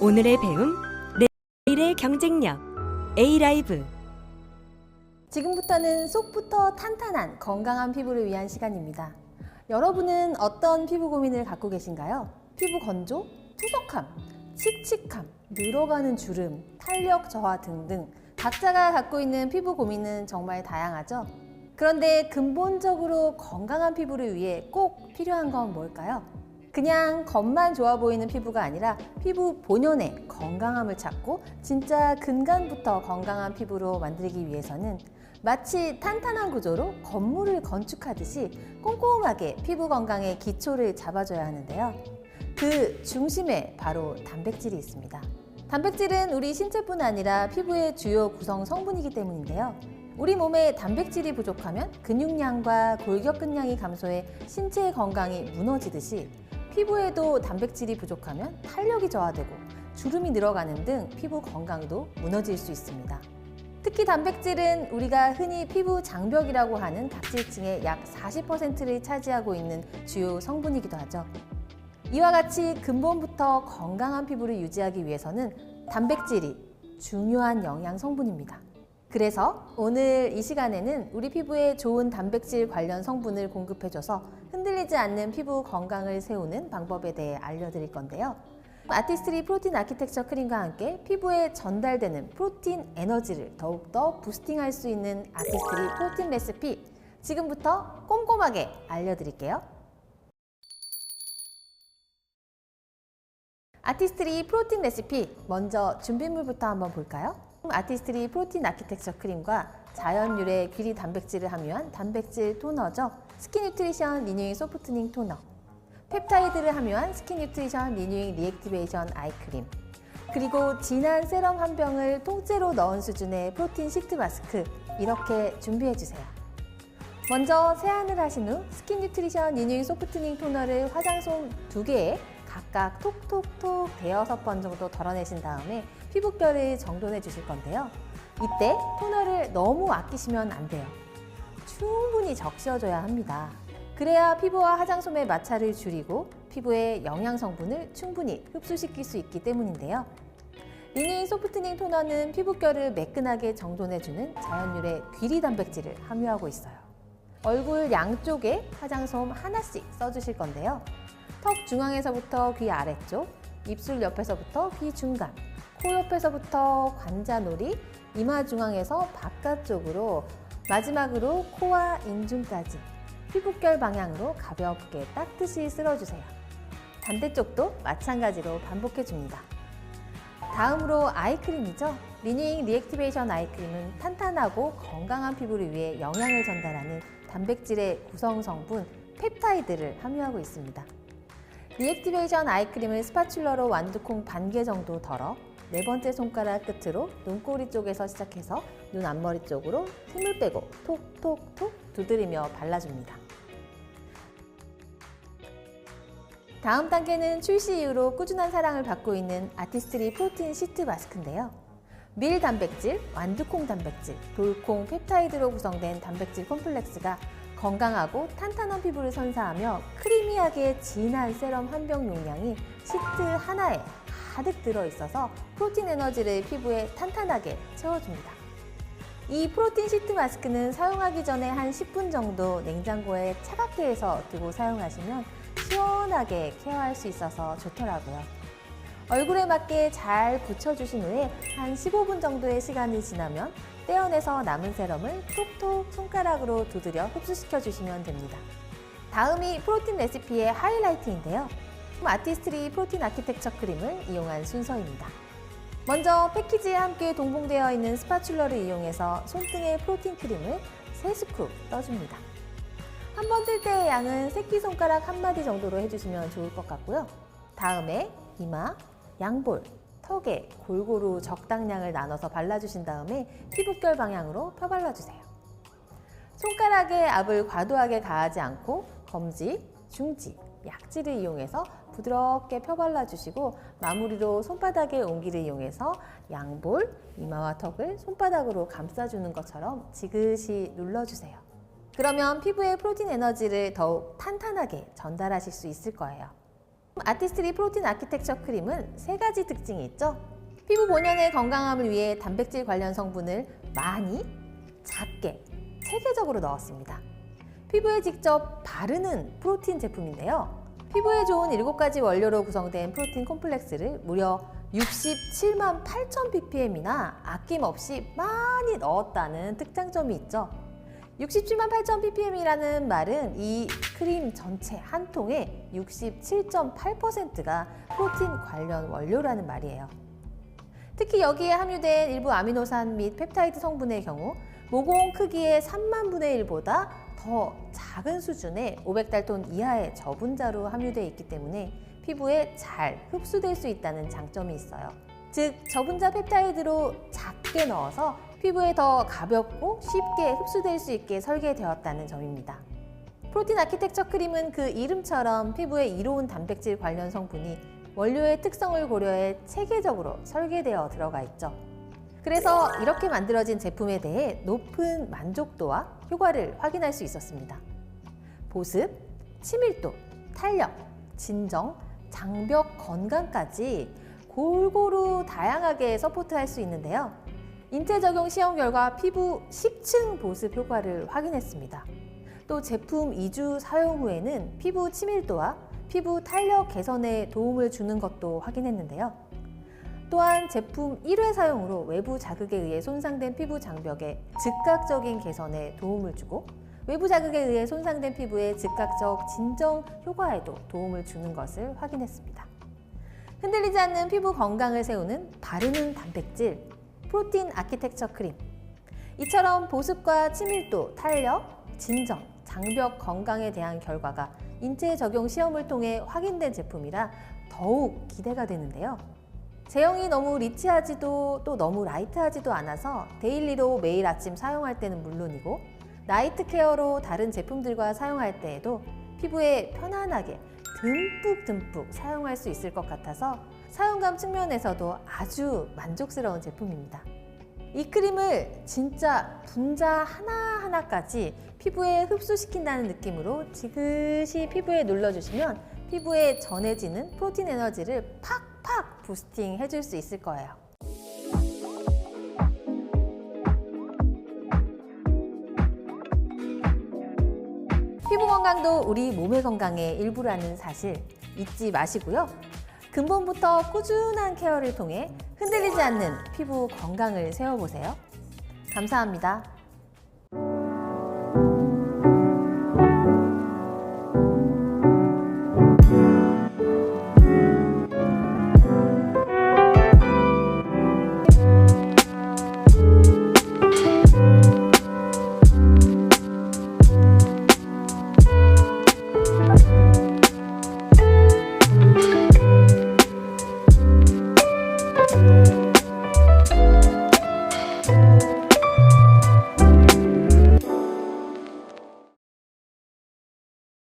오늘의 배움, 내일의 경쟁력, A라이브. 지금부터는 속부터 탄탄한 건강한 피부를 위한 시간입니다. 여러분은 어떤 피부 고민을 갖고 계신가요? 피부 건조, 투석함, 칙칙함, 늘어가는 주름, 탄력 저하 등등 각자가 갖고 있는 피부 고민은 정말 다양하죠? 그런데 근본적으로 건강한 피부를 위해 꼭 필요한 건 뭘까요? 그냥 겉만 좋아 보이는 피부가 아니라 피부 본연의 건강함을 찾고 진짜 근간부터 건강한 피부로 만들기 위해서는 마치 탄탄한 구조로 건물을 건축하듯이 꼼꼼하게 피부 건강의 기초를 잡아줘야 하는데요. 그 중심에 바로 단백질이 있습니다. 단백질은 우리 신체뿐 아니라 피부의 주요 구성 성분이기 때문인데요. 우리 몸에 단백질이 부족하면 근육량과 골격근량이 감소해 신체 건강이 무너지듯이 피부에도 단백질이 부족하면 탄력이 저하되고 주름이 늘어가는 등 피부 건강도 무너질 수 있습니다. 특히 단백질은 우리가 흔히 피부 장벽이라고 하는 각질층의 약 40%를 차지하고 있는 주요 성분이기도 하죠. 이와 같이 근본부터 건강한 피부를 유지하기 위해서는 단백질이 중요한 영양 성분입니다. 그래서 오늘 이 시간에는 우리 피부에 좋은 단백질 관련 성분을 공급해줘서 흔들리지 않는 피부 건강을 세우는 방법에 대해 알려드릴 건데요. 아티스트리 프로틴 아키텍처 크림과 함께 피부에 전달되는 프로틴 에너지를 더욱더 부스팅할 수 있는 아티스트리 프로틴 레시피, 지금부터 꼼꼼하게 알려드릴게요. 아티스트리 프로틴 레시피, 먼저 준비물부터 한번 볼까요? 아티스트리 프로틴 아키텍처 크림과 자연 유래 귀리 단백질을 함유한 단백질 토너죠. 스킨 뉴트리션 리뉴잉 소프트닝 토너, 펩타이드를 함유한 스킨 뉴트리션 리뉴잉 리액티베이션 아이크림, 그리고 진한 세럼 한 병을 통째로 넣은 수준의 프로틴 시트 마스크, 이렇게 준비해주세요. 먼저 세안을 하신 후 스킨 뉴트리션 리뉴잉 소프트닝 토너를 화장솜 2개에 각각 톡톡톡 대여섯 번 정도 덜어내신 다음에 피부결을 정돈해 주실 건데요. 이때 토너를 너무 아끼시면 안 돼요. 충분히 적셔줘야 합니다. 그래야 피부와 화장솜의 마찰을 줄이고 피부의 영양 성분을 충분히 흡수시킬 수 있기 때문인데요. 리뉴잉 소프트닝 토너는 피부결을 매끈하게 정돈해주는 자연유래 귀리 단백질을 함유하고 있어요. 얼굴 양쪽에 화장솜 하나씩 써주실 건데요. 턱 중앙에서부터 귀 아래쪽, 입술 옆에서부터 귀 중간, 코 옆에서부터 관자놀이, 이마 중앙에서 바깥쪽으로, 마지막으로 코와 인중까지 피부결 방향으로 가볍게 닦듯이 쓸어주세요. 반대쪽도 마찬가지로 반복해줍니다. 다음으로 아이크림이죠. 리뉴잉 리액티베이션 아이크림은 탄탄하고 건강한 피부를 위해 영양을 전달하는 단백질의 구성 성분 펩타이드를 함유하고 있습니다. 리액티베이션 아이크림을 스파츌러로 완두콩 반 개 정도 덜어 네 번째 손가락 끝으로 눈꼬리 쪽에서 시작해서 눈 앞머리 쪽으로 힘을 빼고 톡톡톡 두드리며 발라줍니다. 다음 단계는 출시 이후로 꾸준한 사랑을 받고 있는 아티스트리 프로틴 시트 마스크인데요. 밀 단백질, 완두콩 단백질, 돌콩 펩타이드로 구성된 단백질 콤플렉스가 건강하고 탄탄한 피부를 선사하며 크리미하게 진한 세럼 한 병 용량이 시트 하나에 가득 들어있어서 프로틴 에너지를 피부에 탄탄하게 채워줍니다. 이 프로틴 시트 마스크는 사용하기 전에 한 10분 정도 냉장고에 차갑게 해서 두고 사용하시면 시원하게 케어할 수 있어서 좋더라고요. 얼굴에 맞게 잘 붙여주신 후에 한 15분 정도의 시간이 지나면 떼어내서 남은 세럼을 톡톡 손가락으로 두드려 흡수시켜 주시면 됩니다. 다음이 프로틴 레시피의 하이라이트인데요. 아티스트리 프로틴 아키텍처 크림을 이용한 순서입니다. 먼저 패키지에 함께 동봉되어 있는 스파츌러를 이용해서 손등에 프로틴 크림을 3스쿱 떠줍니다. 한 번 뜰 때의 양은 새끼손가락 1마디 정도로 해주시면 좋을 것 같고요. 다음에 이마, 양볼, 턱에 골고루 적당량을 나눠서 발라주신 다음에 피부결 방향으로 펴발라주세요. 손가락에 압을 과도하게 가하지 않고 검지, 중지, 약지를 이용해서 부드럽게 펴발라주시고 마무리로 손바닥의 온기를 이용해서 양볼, 이마와 턱을 손바닥으로 감싸주는 것처럼 지그시 눌러주세요. 그러면 피부의 프로틴 에너지를 더욱 탄탄하게 전달하실 수 있을 거예요. 아티스트리 프로틴 아키텍처 크림은 3가지 특징이 있죠. 피부 본연의 건강함을 위해 단백질 관련 성분을 많이, 작게, 체계적으로 넣었습니다. 피부에 직접 바르는 프로틴 제품인데요. 피부에 좋은 7가지 원료로 구성된 프로틴 콤플렉스를 무려 67만 8천 ppm이나 아낌없이 많이 넣었다는 특장점이 있죠. 67만 8천 ppm이라는 말은 이 크림 전체 한 통의 67.8%가 프로틴 관련 원료라는 말이에요. 특히 여기에 함유된 일부 아미노산 및 펩타이드 성분의 경우 모공 크기의 3만 분의 1보다 더 작은 수준의 500달톤 이하의 저분자로 함유되어 있기 때문에 피부에 잘 흡수될 수 있다는 장점이 있어요. 즉, 저분자 펩타이드로 작게 넣어서 피부에 더 가볍고 쉽게 흡수될 수 있게 설계되었다는 점입니다. 프로틴 아키텍처 크림은 그 이름처럼 피부에 이로운 단백질 관련 성분이 원료의 특성을 고려해 체계적으로 설계되어 들어가 있죠. 그래서 이렇게 만들어진 제품에 대해 높은 만족도와 효과를 확인할 수 있었습니다. 보습, 치밀도, 탄력, 진정, 장벽 건강까지 골고루 다양하게 서포트할 수 있는데요. 인체 적용 시험 결과 피부 10층 보습 효과를 확인했습니다. 또 제품 2주 사용 후에는 피부 치밀도와 피부 탄력 개선에 도움을 주는 것도 확인했는데요. 또한 제품 1회 사용으로 외부 자극에 의해 손상된 피부 장벽의 즉각적인 개선에 도움을 주고 외부 자극에 의해 손상된 피부의 즉각적 진정 효과에도 도움을 주는 것을 확인했습니다. 흔들리지 않는 피부 건강을 세우는 바르는 단백질, 프로틴 아키텍처 크림. 이처럼 보습과 치밀도, 탄력, 진정, 장벽 건강에 대한 결과가 인체 적용 시험을 통해 확인된 제품이라 더욱 기대가 되는데요. 제형이 너무 리치하지도 또 너무 라이트하지도 않아서 데일리로 매일 아침 사용할 때는 물론이고 나이트 케어로 다른 제품들과 사용할 때에도 피부에 편안하게 듬뿍 사용할 수 있을 것 같아서 사용감 측면에서도 아주 만족스러운 제품입니다. 이 크림을 진짜 분자 하나하나까지 피부에 흡수시킨다는 느낌으로 지그시 피부에 눌러주시면 피부에 전해지는 프로틴 에너지를 팍팍 부스팅 해줄 수 있을 거예요. 피부 건강도 우리 몸의 건강의 일부라는 사실 잊지 마시고요. 근본부터 꾸준한 케어를 통해 흔들리지 않는 피부 건강을 세워보세요. 감사합니다.